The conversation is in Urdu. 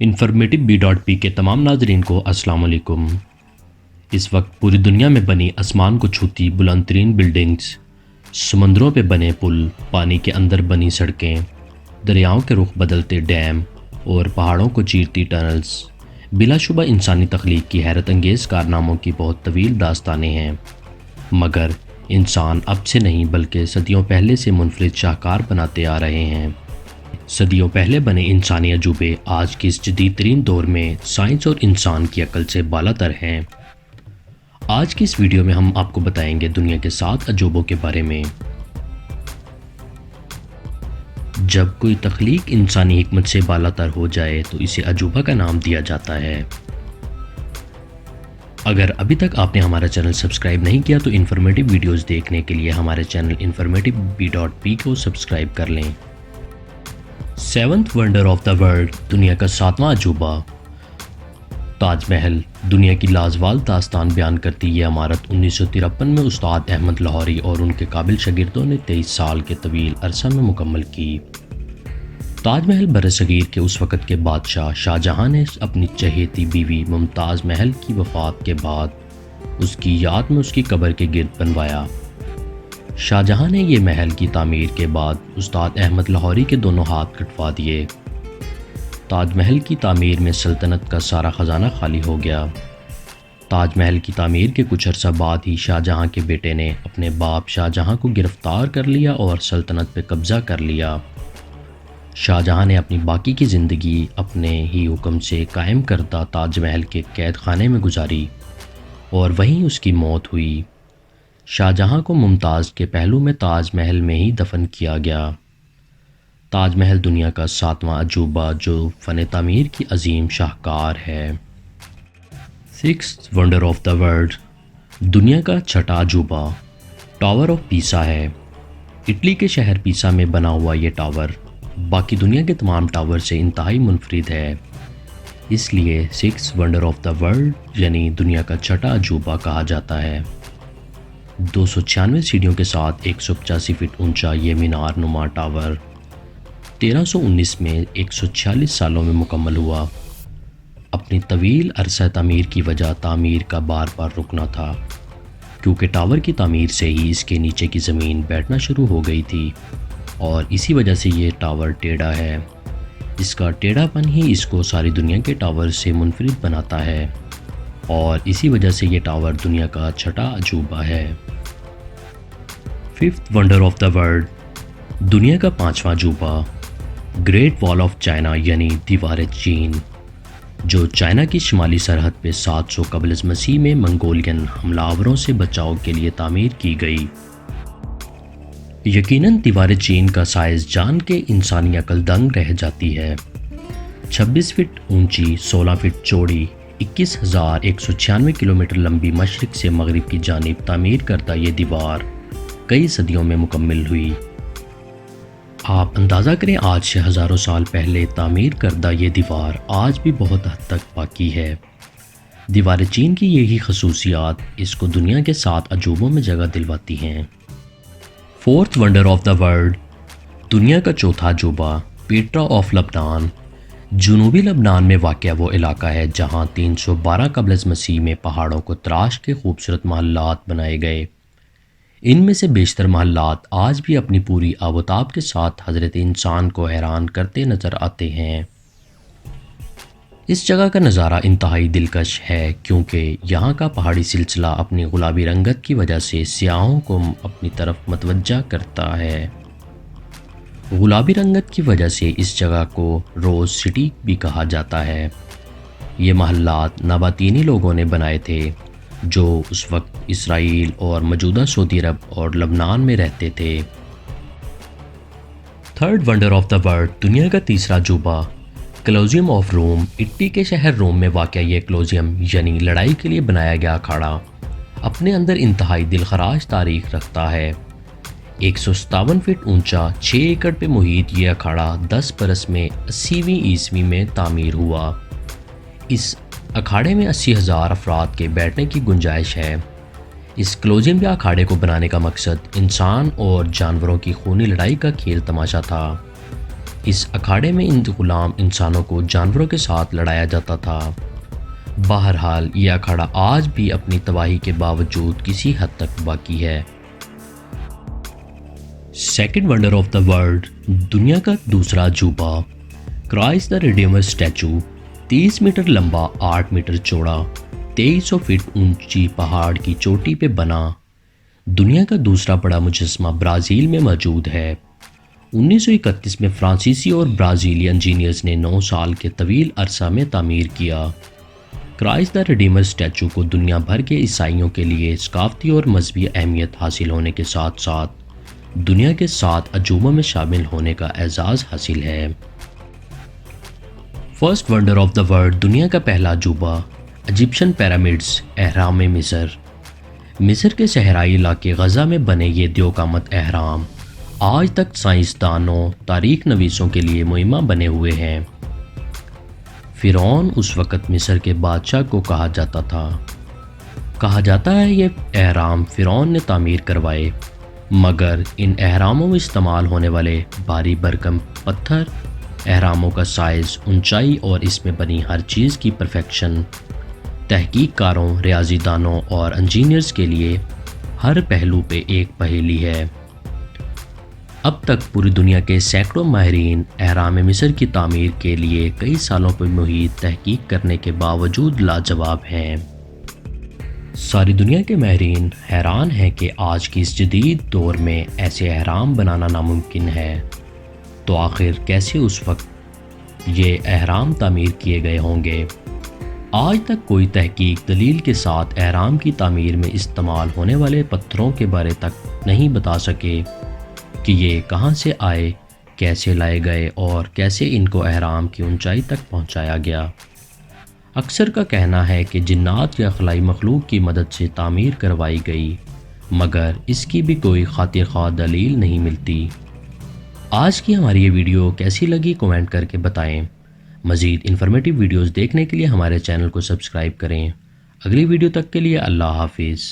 انفارمیٹو بی کے تمام ناظرین کو السلام علیکم۔ اس وقت پوری دنیا میں بنی آسمان کو چھوتی بلند ترین بلڈنگز، سمندروں پہ بنے پل، پانی کے اندر بنی سڑکیں، دریاؤں کے رخ بدلتے ڈیم اور پہاڑوں کو چیرتی ٹنلز بلا شبہ انسانی تخلیق کی حیرت انگیز کارناموں کی بہت طویل داستانیں ہیں، مگر انسان اب سے نہیں بلکہ صدیوں پہلے سے منفرد شاہکار بناتے آ رہے ہیں۔ صدیوں پہلے بنے انسانی عجوبے آج کے اس جدید ترین دور میں سائنس اور انسان کی عقل سے بالا تر ہیں۔ آج کی اس ویڈیو میں ہم آپ کو بتائیں گے دنیا کے 7 عجوبوں کے بارے میں۔ جب کوئی تخلیق انسانی حکمت سے بالا تر ہو جائے تو اسے عجوبہ کا نام دیا جاتا ہے۔ اگر ابھی تک آپ نے ہمارا چینل سبسکرائب نہیں کیا تو انفارمیٹو ویڈیوز دیکھنے کے لیے ہمارے چینل انفارمیٹو بی کو سبسکرائب کر لیں۔ 7th wonder of the world, دنیا کا 7واں عجوبہ، تاج محل۔ دنیا کی لازوال داستان بیان کرتی یہ عمارت 1953 میں استاد احمد لاہوری اور ان کے قابل شاگردوں نے 23 سال کے طویل عرصہ میں مکمل کی۔ تاج محل برصغیر کے اس وقت کے بادشاہ شاہ جہاں نے اپنی چہیتی بیوی ممتاز محل کی وفات کے بعد اس کی یاد میں اس کی قبر کے گرد بنوایا۔ شاہ جہاں نے یہ محل کی تعمیر کے بعد استاد احمد لاہوری کے دونوں ہاتھ کٹوا دیے۔ تاج محل کی تعمیر میں سلطنت کا سارا خزانہ خالی ہو گیا۔ تاج محل کی تعمیر کے کچھ عرصہ بعد ہی شاہ جہاں کے بیٹے نے اپنے باپ شاہ جہاں کو گرفتار کر لیا اور سلطنت پہ قبضہ کر لیا۔ شاہ جہاں نے اپنی باقی کی زندگی اپنے ہی حکم سے قائم کردہ تاج محل کے قید خانے میں گزاری اور وہیں اس کی موت ہوئی۔ شاہ جہاں کو ممتاز کے پہلو میں تاج محل میں ہی دفن کیا گیا۔ تاج محل دنیا کا 7واں عجوبہ جو فن تعمیر کی عظیم شاہکار ہے۔ 6th wonder of the world, دنیا کا 6واں عجوبہ، ٹاور آف پیسا ہے۔ اٹلی کے شہر پیسا میں بنا ہوا یہ ٹاور باقی دنیا کے تمام ٹاور سے انتہائی منفرد ہے، اس لیے 6th wonder of the world یعنی دنیا کا 6واں عجوبہ کہا جاتا ہے۔ 296 سیڑھیوں کے ساتھ 185 فٹ اونچا یہ مینار نما ٹاور 1319 میں 146 سالوں میں مکمل ہوا۔ اپنی طویل عرصہ تعمیر کی وجہ تعمیر کا بار بار رکنا تھا، کیونکہ ٹاور کی تعمیر سے ہی اس کے نیچے کی زمین بیٹھنا شروع ہو گئی تھی اور اسی وجہ سے یہ ٹاور ٹیڑھا ہے۔ اس کا ٹیڑھا پن ہی اس کو ساری دنیا کے ٹاور سے منفرد بناتا ہے اور اسی وجہ سے یہ ٹاور دنیا کا 6واں عجوبہ ہے۔ 5th wonder of the world, دنیا کا 5واں عجوبہ، گریٹ وال آف چائنا یعنی دیوار چین، جو چائنا کی شمالی سرحد پہ 700 قبل از مسیح میں منگولین حملہ آوروں سے بچاؤ کے لیے تعمیر کی گئی۔ یقیناً دیوار چین کا سائز جان کے انسانی عقل دنگ رہ جاتی ہے۔ 26 فٹ اونچی، 16 فٹ چوڑی، 21,196 کلومیٹر لمبی مشرق سے مغرب کی جانب تعمیر کردہ یہ دیوار کئی صدیوں میں مکمل ہوئی۔ آپ اندازہ کریں آج سے ہزاروں سال پہلے تعمیر کردہ یہ دیوار آج بھی بہت حد تک باقی ہے۔ دیوار چین کی یہی خصوصیات اس کو دنیا کے 7 عجوبوں میں جگہ دلواتی ہیں۔ 4th wonder of the world, دنیا کا 4تھا عجوبہ، پیٹرا آف لبنان۔ جنوبی لبنان میں واقع وہ علاقہ ہے جہاں 312 قبل از مسیح میں پہاڑوں کو تراش کے خوبصورت محلات بنائے گئے۔ ان میں سے بیشتر محلات آج بھی اپنی پوری آب و تاب کے ساتھ حضرت انسان کو حیران کرتے نظر آتے ہیں۔ اس جگہ کا نظارہ انتہائی دلکش ہے کیونکہ یہاں کا پہاڑی سلسلہ اپنی گلابی رنگت کی وجہ سے سیاحوں کو اپنی طرف متوجہ کرتا ہے۔ گلابی رنگت کی وجہ سے اس جگہ کو روز سٹی بھی کہا جاتا ہے۔ یہ محلات نباتینی لوگوں نے بنائے تھے جو اس وقت اسرائیل اور موجودہ سعودی عرب اور لبنان میں رہتے تھے۔ 3rd wonder of the world, دنیا کا 3واں عجوبہ، کولوسیوم آف روم۔ اٹلی کے شہر روم میں واقع یہ کولوسیوم یعنی لڑائی کے لیے بنایا گیا اکھاڑا اپنے اندر انتہائی دلخراش تاریخ رکھتا ہے۔ 157 فٹ اونچا، 6 ایکڑ پہ محیط یہ اکھاڑا 10 برس میں 80ویں عیسوی میں تعمیر ہوا۔ اس اکھاڑے میں 80,000 افراد کے بیٹھنے کی گنجائش ہے۔ اس کولوسیوم یا اکھاڑے کو بنانے کا مقصد انسان اور جانوروں کی خونی لڑائی کا کھیل تماشا تھا۔ اس اکھاڑے میں ان غلام انسانوں کو جانوروں کے ساتھ لڑایا جاتا تھا۔ بہرحال یہ اکھاڑا آج بھی اپنی تباہی کے باوجود کسی حد تک باقی ہے۔ Second wonder of the world, دنیا کا دوسرا عجوبہ، کرائسٹ دا ریڈیمر اسٹیچو، 30 میٹر لمبا، 8 میٹر چوڑا، 2300 فٹ اونچی پہاڑ کی چوٹی پہ بنا دنیا کا دوسرا بڑا مجسمہ برازیل میں موجود ہے۔ 1931 میں فرانسیسی اور برازیلی انجینئرز نے 9 سال کے طویل عرصہ میں تعمیر کیا۔ کرائسٹ دا ریڈیمر اسٹیچو کو دنیا بھر کے عیسائیوں کے لیے ثقافتی اور مذہبی اہمیت حاصل ہونے کے ساتھ ساتھ دنیا کے 7 عجوبوں میں شامل ہونے کا اعزاز حاصل ہے۔ First wonder of the world, دنیا کا پہلا عجوبہ، ایجپشن پیرامڈز، اہرام مصر۔ مصر کے صحرائی علاقے غزہ میں بنے یہ دیوقامت اہرام آج تک سائنسدانوں، تاریخ نویسوں کے لیے مہمہ بنے ہوئے ہیں۔ فرعون اس وقت مصر کے بادشاہ کو کہا جاتا تھا۔ کہا جاتا ہے یہ اہرام فرعون نے تعمیر کروائے، مگر ان اہراموں میں استعمال ہونے والے بھاری بھرکم پتھر، اہراموں کا سائز، اونچائی اور اس میں بنی ہر چیز کی پرفیکشن تحقیق کاروں، ریاضی دانوں اور انجینئرز کے لیے ہر پہلو پہ ایک پہیلی ہے۔ اب تک پوری دنیا کے سینکڑوں ماہرین اہرام مصر کی تعمیر کے لیے کئی سالوں پر محیط تحقیق کرنے کے باوجود لاجواب ہیں۔ ساری دنیا کے ماہرین حیران ہیں کہ آج کی اس جدید دور میں ایسے اہرام بنانا ناممکن ہے، تو آخر کیسے اس وقت یہ اہرام تعمیر کیے گئے ہوں گے؟ آج تک کوئی تحقیق دلیل کے ساتھ اہرام کی تعمیر میں استعمال ہونے والے پتھروں کے بارے تک نہیں بتا سکے کہ یہ کہاں سے آئے، کیسے لائے گئے اور کیسے ان کو اہرام کی اونچائی تک پہنچایا گیا۔ اکثر کا کہنا ہے کہ جنات یا خلائی مخلوق کی مدد سے تعمیر کروائی گئی، مگر اس کی بھی کوئی خاطر خواہ دلیل نہیں ملتی۔ آج کی ہماری یہ ویڈیو کیسی لگی کمنٹ کر کے بتائیں۔ مزید انفارمیٹیو ویڈیوز دیکھنے کے لیے ہمارے چینل کو سبسکرائب کریں۔ اگلی ویڈیو تک کے لیے اللہ حافظ۔